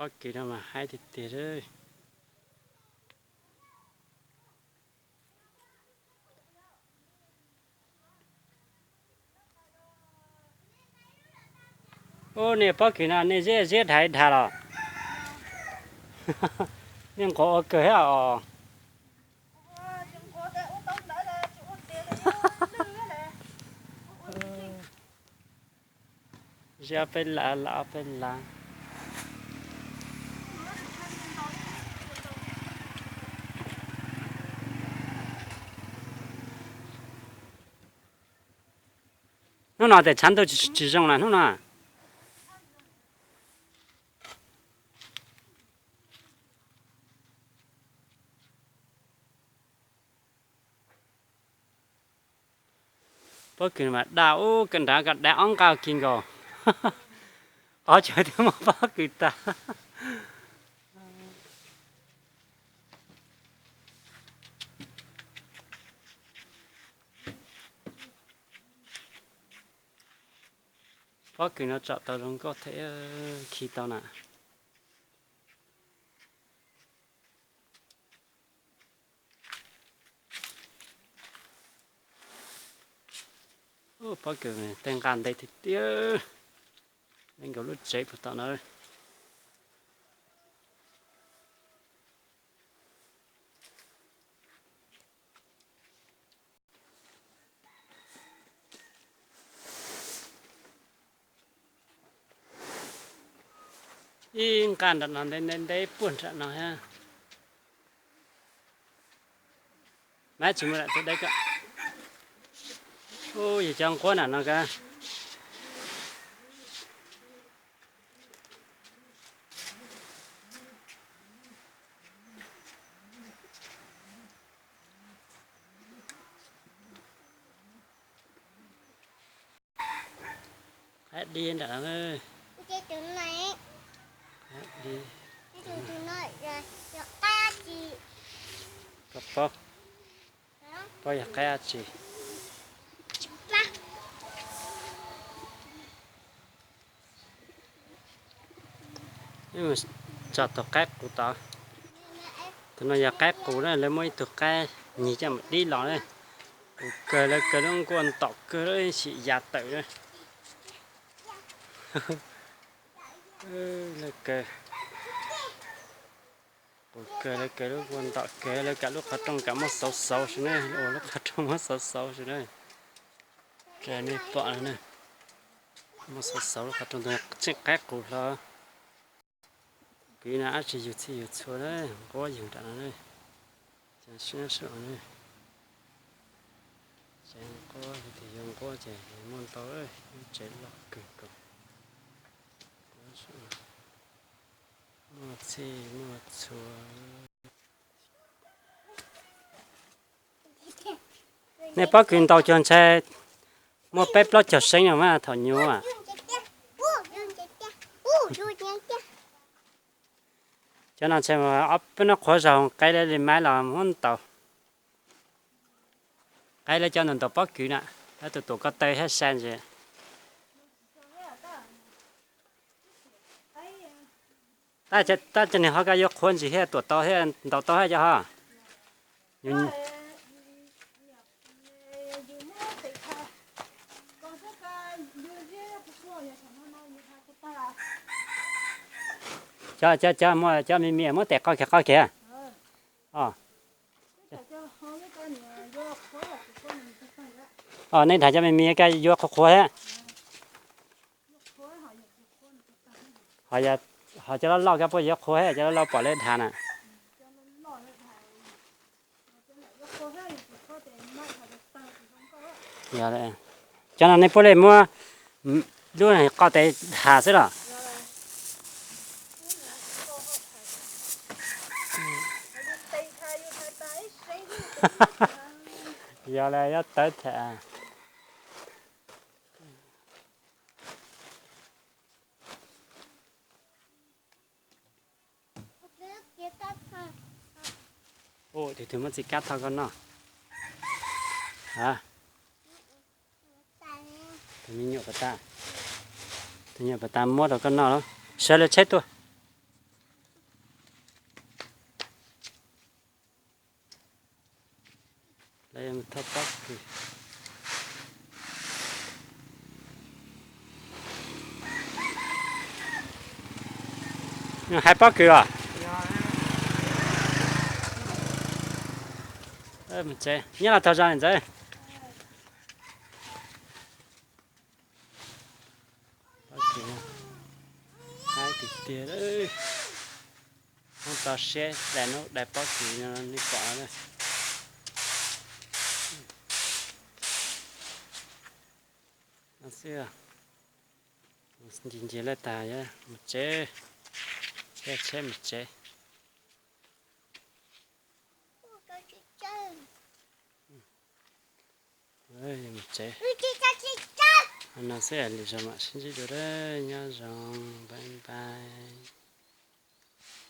có kỳ đâu mà hai thịt tiệt ơi. Ô nè có kỳ nào nè dễ dễ thái thà rồi. Nhưng có cơ hả ờ. Giờ bên là bên là. nó nào để chán tôi chỉ trong là nó nào. Có kỳ mà đào cần đã gặt đã ong cao kinh rồi. Ở chỗ thì mà có kỳ ta. Có kỳ nó chọn tao luôn có thể khi tao nè. Ô có kỳ này tên gan đây thì tiếc. Nên có lúc chế của tao nữa. In can đặt nó lên đây buồn trận nó ha. Mấy chúng lại tới đây cả. Ôi giờ trong quá nó cả. Hết đi đã ơi. Cái chỗ này. Hết đi. Cái chỗ này là cá gì? Cặp bó. Bó giờ cái gì? Ba. Nhưng mà cho tao cát của tao. Tao nói giờ cát của đó là mới tao cái nhỉ cho mà đi lọ đây. Cờ là cờ nó còn tọt cờ đó chỉ giả tự đây. Là cờ. Cờ là cờ nó còn tọt cờ là cả lúc ở trong cả một sầu sầu thế này, ô lúc ở trong một sầu sầu thế này. Cờ này bọ này. Một sầu sầu lúc ở trong đó chiếc cát của nó. Cái nào chỉ dùng thì dùng thôi đấy, có dùng đạn đấy, chẳng xuyên sợ đấy, chẳng có thì dùng có chỉ món tao đấy, chỉ lọc cực cực, một xì một chua. Nếu bác quyền tàu chọn xe, một bếp lót chở xanh rồi mà thằng nhú à. Cho nên xem mà ấp nó khó rồi cái đây thì máy là món tàu cái đây cho nên tàu bắt cứu nè cái tụi có tay hết sen gì ta cho nên họ cáiយកkhuôn gì hết tụi to hết tàu to hết cho ha nhưng cho mua cho mình mua tẹt coi kìa nên thầy cho mình cái vô khô hết họ cho nó lo cái bữa vô khô hết cho nó lo bỏ lên thà nè giờ đây cho nên bữa nay mua lúc này có thể thà xí rồi giờ này nó tới thà ô thì thứ mất gì cắt thôi con nó hả thì mình nhổ bà ta mua được con nó đó sợ là chết thôi hai bác cửa à mình chơi nhớ là tao ra mình chơi hai tỷ tiền đấy không tao xe để nó để bác cửa nó đi quả này nó xưa nhìn chỉ là tài nhá một chế chế một chế đấy một chế anh nó sẽ làm cho mà xin chỉ được đấy nhá rồi bye bye